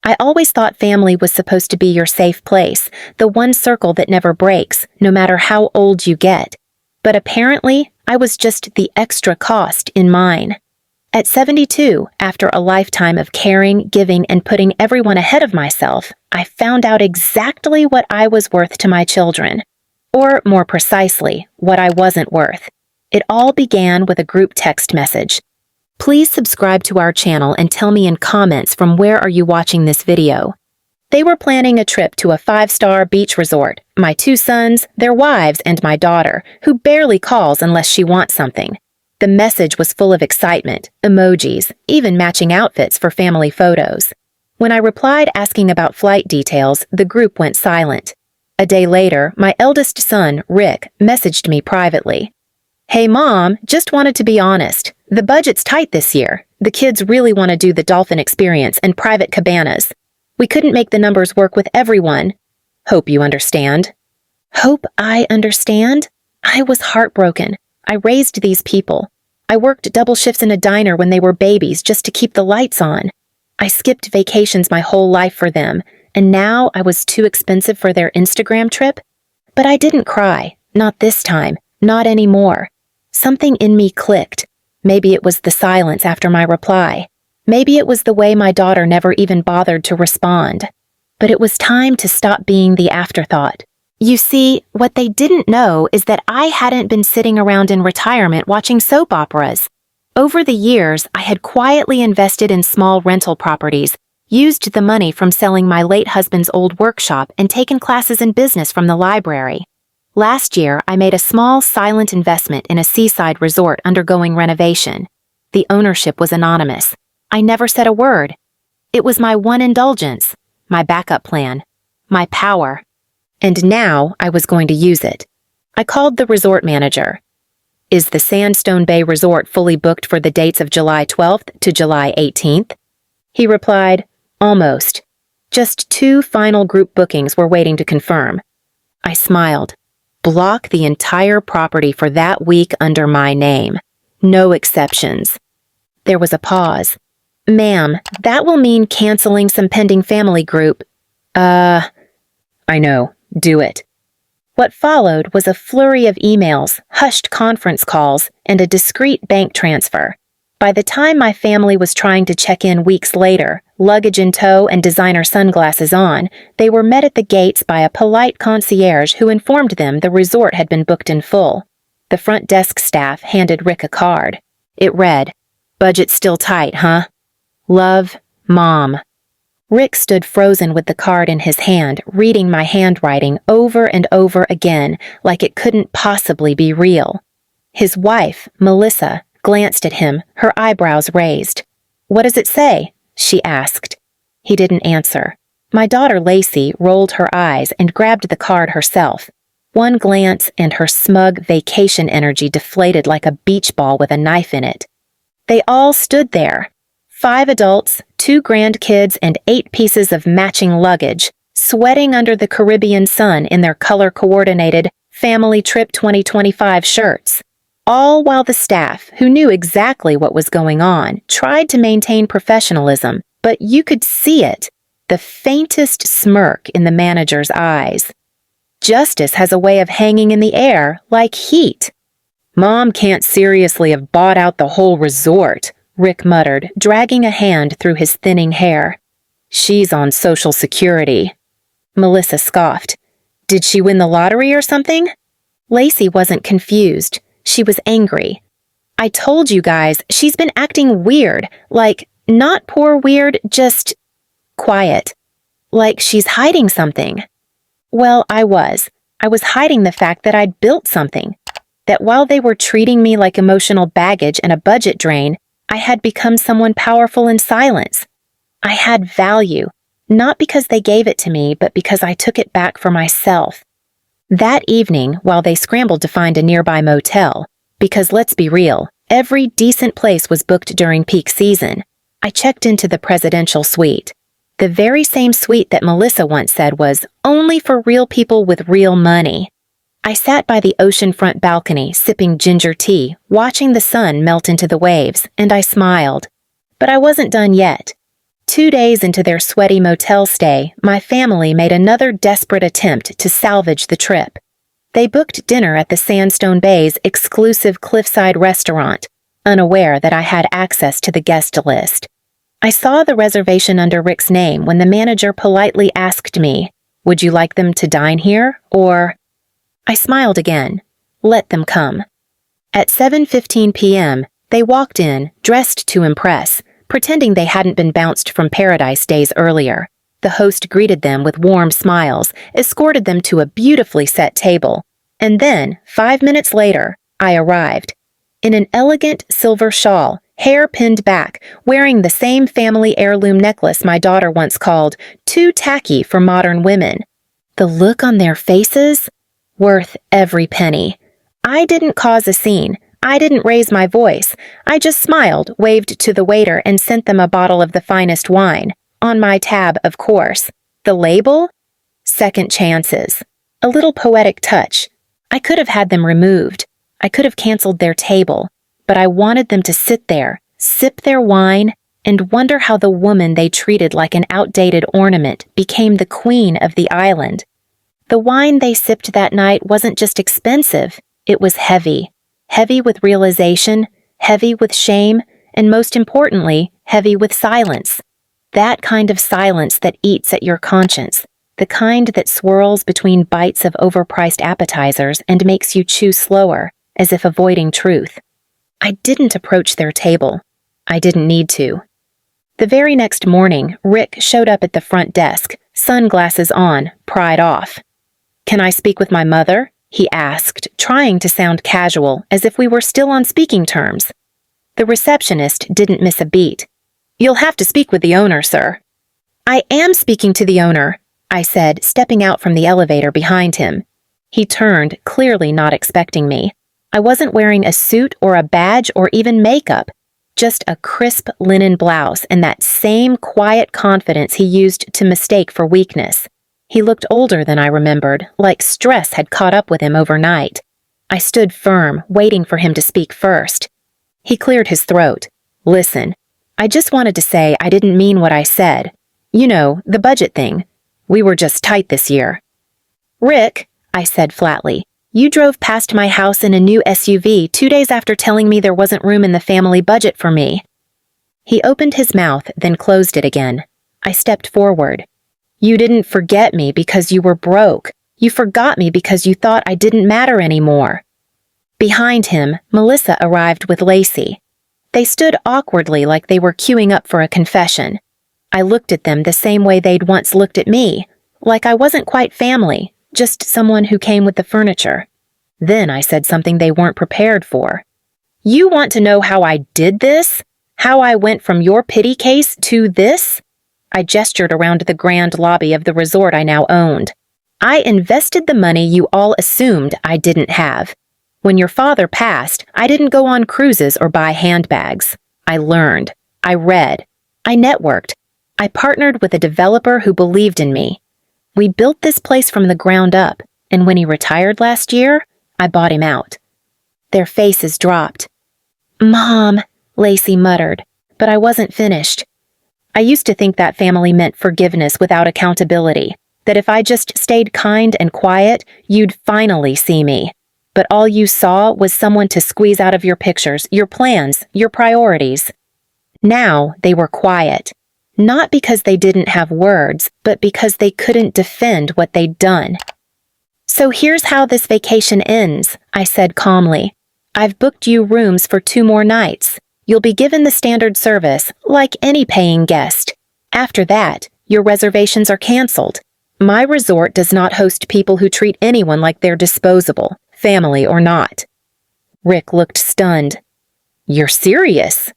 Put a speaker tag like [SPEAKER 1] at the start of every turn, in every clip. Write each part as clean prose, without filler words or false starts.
[SPEAKER 1] I always thought family was supposed to be your safe place, the one circle that never breaks, no matter how old you get. But apparently, I was just the extra cost in mine. At 72, after a lifetime of caring, giving, and putting everyone ahead of myself, I found out exactly what I was worth to my children. Or, more precisely, what I wasn't worth. It all began with a group text message. Please subscribe to our channel and tell me in comments from where are you watching this video. They were planning a trip to a 5-star beach resort, my 2 sons, their wives, and my daughter, who barely calls unless she wants something. The message was full of excitement, emojis, even matching outfits for family photos. When I replied asking about flight details, the group went silent. A day later, my eldest son, Rick, messaged me privately. Hey Mom, just wanted to be honest. The budget's tight this year. The kids really want to do the dolphin experience and private cabanas. We couldn't make the numbers work with everyone. Hope you understand. Hope I understand? I was heartbroken. I raised these people. I worked double shifts in a diner when they were babies just to keep the lights on. I skipped vacations my whole life for them, and now I was too expensive for their Instagram trip? But I didn't cry. Not this time. Not anymore. Something in me clicked. Maybe it was the silence after my reply. Maybe it was the way my daughter never even bothered to respond. But it was time to stop being the afterthought. You see, what they didn't know is that I hadn't been sitting around in retirement watching soap operas. Over the years, I had quietly invested in small rental properties, used the money from selling my late husband's old workshop, and taken classes in business from the library. Last year, I made a small, silent investment in a seaside resort undergoing renovation. The ownership was anonymous. I never said a word. It was my one indulgence, my backup plan, my power. And now I was going to use it. I called the resort manager. Is the Sandstone Bay Resort fully booked for the dates of July 12th to July 18th? He replied, almost. Just 2 final group bookings were waiting to confirm. I smiled. Block the entire property for that week under my name. No exceptions. There was a pause. Ma'am, that will mean canceling some pending family group. I know. Do it. What followed was a flurry of emails, hushed conference calls, and a discreet bank transfer. By the time my family was trying to check in weeks later, luggage in tow and designer sunglasses on, they were met at the gates by a polite concierge who informed them the resort had been booked in full. The front desk staff handed Rick a card. It read, "Budget still tight, huh? Love, Mom." Rick stood frozen with the card in his hand, reading my handwriting over and over again like it couldn't possibly be real. His wife, Melissa, glanced at him, her eyebrows raised. "What does it say?" she asked. He didn't answer. My daughter Lacey rolled her eyes and grabbed the card herself. One glance and her smug vacation energy deflated like a beach ball with a knife in it. They all stood there. 5 adults, 2 grandkids, and 8 pieces of matching luggage, sweating under the Caribbean sun in their color-coordinated Family Trip 2025 shirts. All while the staff, who knew exactly what was going on, tried to maintain professionalism, but you could see it, the faintest smirk in the manager's eyes. Justice has a way of hanging in the air like heat. "Mom can't seriously have bought out the whole resort," Rick muttered, dragging a hand through his thinning hair. "She's on Social Security." Melissa scoffed. "Did she win the lottery or something?" Lacey wasn't confused. She was angry. "I told you guys, she's been acting weird. Like, not poor weird, just quiet. Like she's hiding something." Well, I was. I was hiding the fact that I'd built something. That while they were treating me like emotional baggage and a budget drain, I had become someone powerful in silence. I had value, not because they gave it to me, but because I took it back for myself. That evening, while they scrambled to find a nearby motel, because let's be real, every decent place was booked during peak season, I checked into the presidential suite. The very same suite that Melissa once said was only for real people with real money. I sat by the oceanfront balcony, sipping ginger tea, watching the sun melt into the waves, and I smiled. But I wasn't done yet. 2 days into their sweaty motel stay, my family made another desperate attempt to salvage the trip. They booked dinner at the Sandstone Bay's exclusive cliffside restaurant, unaware that I had access to the guest list. I saw the reservation under Rick's name when the manager politely asked me, "Would you like them to dine here, or—" I smiled again. Let them come. At 7:15 p.m., they walked in, dressed to impress, pretending they hadn't been bounced from paradise days earlier. The host greeted them with warm smiles, escorted them to a beautifully set table, and then, 5 minutes later, I arrived. In an elegant silver shawl, hair pinned back, wearing the same family heirloom necklace my daughter once called too tacky for modern women. The look on their faces? Worth every penny. I didn't cause a scene. I didn't raise my voice. I just smiled, waved to the waiter, and sent them a bottle of the finest wine. On my tab, of course. The label? Second chances. A little poetic touch. I could have had them removed. I could have canceled their table. But I wanted them to sit there, sip their wine, and wonder how the woman they treated like an outdated ornament became the queen of the island. The wine they sipped that night wasn't just expensive, it was heavy. Heavy with realization, heavy with shame, and most importantly, heavy with silence. That kind of silence that eats at your conscience, the kind that swirls between bites of overpriced appetizers and makes you chew slower, as if avoiding truth. I didn't approach their table. I didn't need to. The very next morning, Rick showed up at the front desk, sunglasses on, pride off. "Can I speak with my mother?" he asked, trying to sound casual, as if we were still on speaking terms. The receptionist didn't miss a beat. "You'll have to speak with the owner, sir." "I am speaking to the owner," I said, stepping out from the elevator behind him. He turned, clearly not expecting me. I wasn't wearing a suit or a badge or even makeup, just a crisp linen blouse and that same quiet confidence he used to mistake for weakness. He looked older than I remembered, like stress had caught up with him overnight. I stood firm, waiting for him to speak first. He cleared his throat. "Listen, I just wanted to say I didn't mean what I said. You know, the budget thing. We were just tight this year." "Rick," I said flatly, "you drove past my house in a new SUV 2 days after telling me there wasn't room in the family budget for me." He opened his mouth, then closed it again. I stepped forward. "You didn't forget me because you were broke. You forgot me because you thought I didn't matter anymore." Behind him, Melissa arrived with Lacey. They stood awkwardly like they were queuing up for a confession. I looked at them the same way they'd once looked at me, like I wasn't quite family, just someone who came with the furniture. Then I said something they weren't prepared for. "You want to know how I did this? How I went from your pity case to this?" I gestured around the grand lobby of the resort I now owned. "I invested the money you all assumed I didn't have. When your father passed, I didn't go on cruises or buy handbags. I learned. I read. I networked. I partnered with a developer who believed in me. We built this place from the ground up, and when he retired last year, I bought him out." Their faces dropped. "Mom," Lacey muttered, but I wasn't finished. I used to think that family meant forgiveness without accountability, that if I just stayed kind and quiet, you'd finally see me. But all you saw was someone to squeeze out of your pictures, your plans, your priorities. Now they were quiet, not because they didn't have words, but because they couldn't defend what they'd done. "So here's how this vacation ends," I said calmly. "I've booked you rooms for 2 more nights. You'll be given the standard service, like any paying guest. After that, your reservations are canceled. My resort does not host people who treat anyone like they're disposable, family or not." Rick looked stunned. "You're serious?"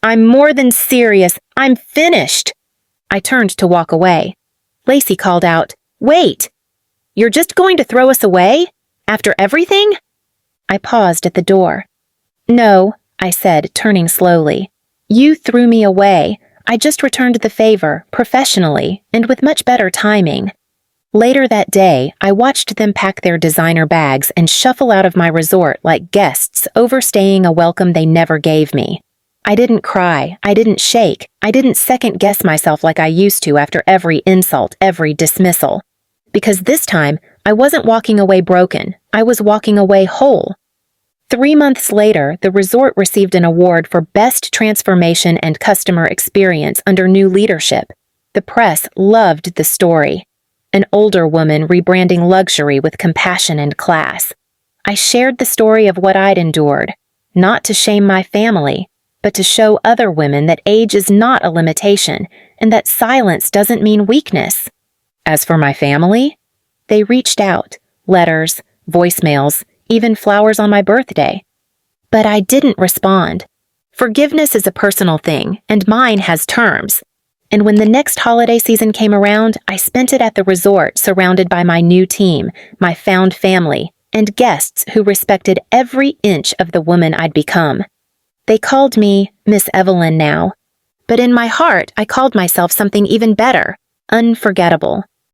[SPEAKER 1] "I'm more than serious. I'm finished." I turned to walk away. Lacey called out, "Wait! You're just going to throw us away? After everything?" I paused at the door. "No," I said, turning slowly. "You threw me away. I just returned the favor, professionally, and with much better timing." Later that day, I watched them pack their designer bags and shuffle out of my resort like guests overstaying a welcome they never gave me. I didn't cry, I didn't shake, I didn't second-guess myself like I used to after every insult, every dismissal. Because this time, I wasn't walking away broken, I was walking away whole. 3 months later, the resort received an award for Best Transformation and Customer Experience under new leadership. The press loved the story. An older woman rebranding luxury with compassion and class. I shared the story of what I'd endured, not to shame my family, but to show other women that age is not a limitation and that silence doesn't mean weakness. As for my family, they reached out, letters, voicemails, even flowers on my birthday. But I didn't respond. Forgiveness is a personal thing, and mine has terms. And when the next holiday season came around, I spent it at the resort surrounded by my new team, my found family, and guests who respected every inch of the woman I'd become. They called me Miss Evelyn now, but in my heart I called myself something even better, unforgettable.